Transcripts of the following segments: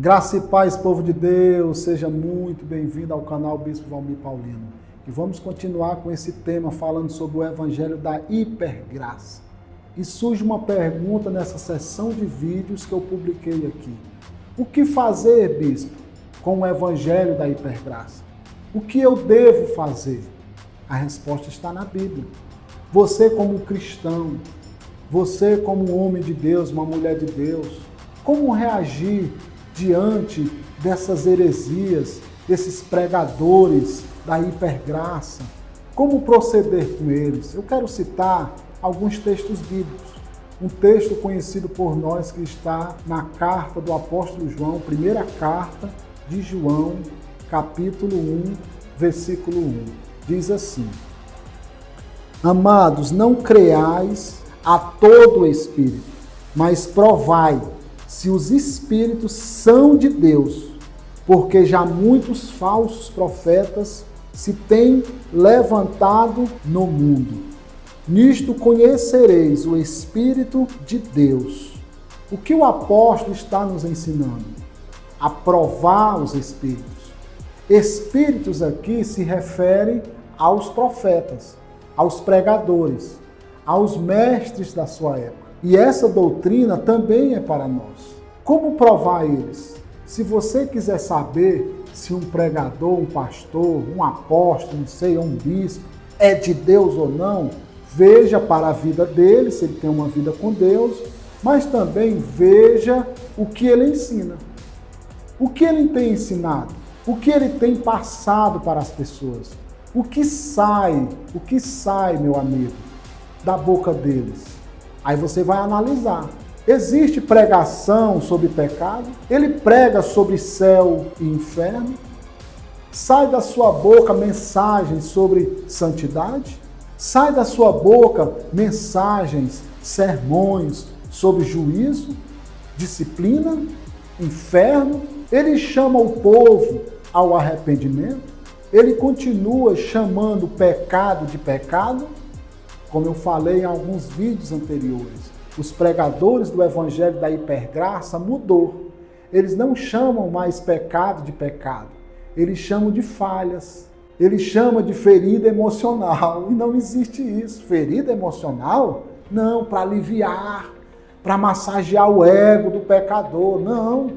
Graça e paz, povo de Deus, seja muito bem-vindo ao canal Bispo Valmir Paulino. E vamos continuar com esse tema falando sobre o Evangelho da Hipergraça. E surge uma pergunta nessa sessão de vídeos que eu publiquei aqui. O que fazer, Bispo, com o Evangelho da Hipergraça? O que eu devo fazer? A resposta está na Bíblia. Você como cristão, você como um homem de Deus, uma mulher de Deus, como reagir diante dessas heresias, desses pregadores da hipergraça? Como proceder com eles? Eu quero citar alguns textos bíblicos. Um texto conhecido por nós que está na carta do apóstolo João, primeira carta de João, capítulo 1, versículo 1. Diz assim: Amados, não creais a todo espírito, mas provai se os espíritos são de Deus, porque já muitos falsos profetas se têm levantado no mundo. Nisto conhecereis o Espírito de Deus. O que o apóstolo está nos ensinando? A provar os espíritos. Espíritos aqui se refere aos profetas, aos pregadores, aos mestres da sua época. E essa doutrina também é para nós. Como provar eles? Se você quiser saber se um pregador, um pastor, um apóstolo, não sei, um bispo, é de Deus ou não, veja para a vida dele, se ele tem uma vida com Deus, mas também veja o que ele ensina. O que ele tem ensinado? O que ele tem passado para as pessoas? O que sai, meu amigo, da boca deles? Aí você vai analisar. Existe pregação sobre pecado? Ele prega sobre céu e inferno? Sai da sua boca mensagens sobre santidade? Sai da sua boca mensagens, sermões sobre juízo, disciplina, inferno? Ele chama o povo ao arrependimento? Ele continua chamando o pecado de pecado? Como eu falei em alguns vídeos anteriores, os pregadores do Evangelho da Hipergraça mudou. Eles não chamam mais pecado de pecado, eles chamam de falhas, eles chamam de ferida emocional. E não existe isso. Ferida emocional? Não, para aliviar, para massagear o ego do pecador. Não.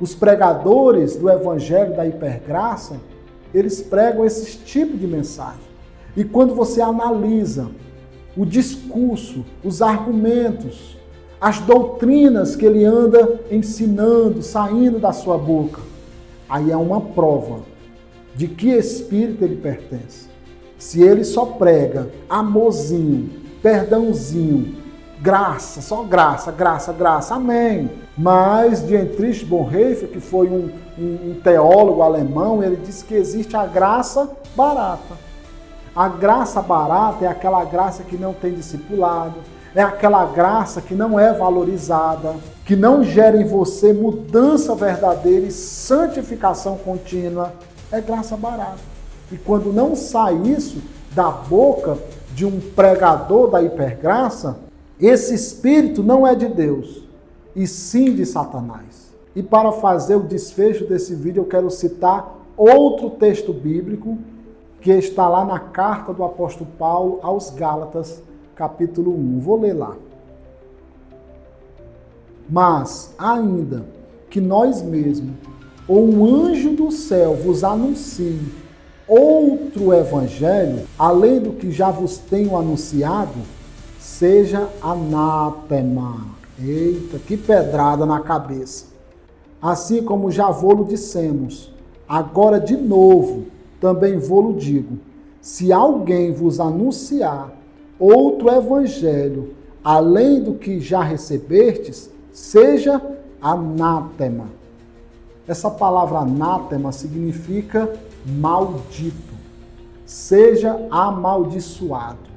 Os pregadores do Evangelho da Hipergraça, eles pregam esse tipo de mensagem. E quando você analisa o discurso, os argumentos, as doutrinas que ele anda ensinando, saindo da sua boca, aí é uma prova de que espírito ele pertence. Se ele só prega amorzinho, perdãozinho, graça, só graça, graça, graça, amém. Mas Dietrich Bonhoeffer, que foi um teólogo alemão, ele disse que existe a graça barata. A graça barata é aquela graça que não tem discipulado, é aquela graça que não é valorizada, que não gera em você mudança verdadeira e santificação contínua. É graça barata. E quando não sai isso da boca de um pregador da hipergraça, esse espírito não é de Deus, e sim de Satanás. E para fazer o desfecho desse vídeo, eu quero citar outro texto bíblico que está lá na carta do apóstolo Paulo aos Gálatas, capítulo 1. Vou ler lá. Mas, ainda que nós mesmos, ou um anjo do céu vos anuncie outro evangelho, além do que já vos tenho anunciado, seja anátema. Eita, que pedrada na cabeça. Assim como já vô-lo dissemos, agora de novo, também vou-lo digo, se alguém vos anunciar outro evangelho, além do que já recebestes, seja anátema. Essa palavra anátema significa maldito, seja amaldiçoado.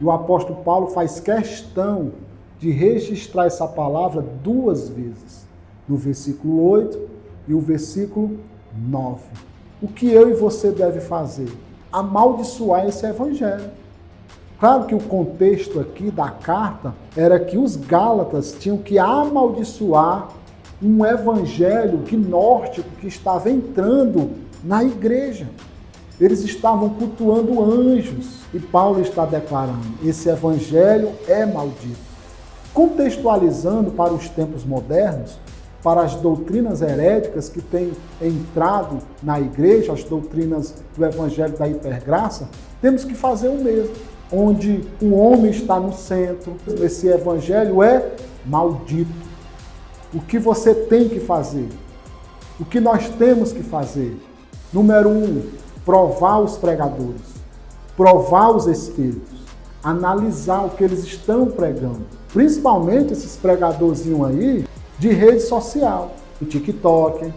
E o apóstolo Paulo faz questão de registrar essa palavra duas vezes, no versículo 8 e o versículo 9. O que eu e você deve fazer? Amaldiçoar esse evangelho. Claro que o contexto aqui da carta era que os Gálatas tinham que amaldiçoar um evangelho gnóstico que estava entrando na igreja. Eles estavam cultuando anjos e Paulo está declarando: esse evangelho é maldito. Contextualizando para os tempos modernos, para as doutrinas heréticas que têm entrado na igreja, as doutrinas do evangelho da hipergraça, temos que fazer o mesmo, onde o homem está no centro. Esse evangelho é maldito. O que você tem que fazer? O que nós temos que fazer? Número 1, provar os pregadores, provar os espíritos, analisar o que eles estão pregando. Principalmente esses pregadorzinhos aí de rede social, no TikTok,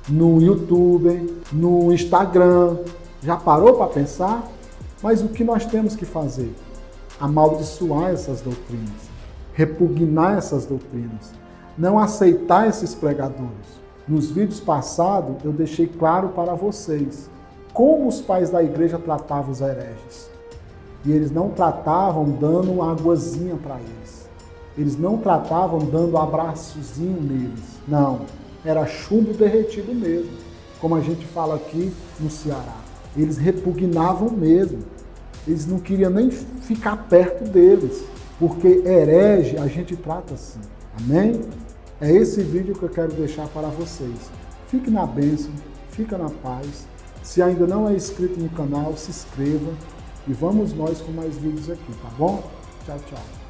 no YouTube, no Instagram. Já parou para pensar? Mas o que nós temos que fazer? Amaldiçoar essas doutrinas, repugnar essas doutrinas, não aceitar esses pregadores. Nos vídeos passados eu deixei claro para vocês como os pais da igreja tratavam os hereges. E eles não tratavam dando uma águazinha para eles. Eles não tratavam dando um abraçozinho neles. Não, era chumbo derretido mesmo, como a gente fala aqui no Ceará. Eles repugnavam mesmo. Eles não queriam nem ficar perto deles, porque herege a gente trata assim. Amém? É esse vídeo que eu quero deixar para vocês. Fique na bênção, fica na paz. Se ainda não é inscrito no canal, se inscreva. E vamos nós com mais vídeos aqui, tá bom? Tchau, tchau.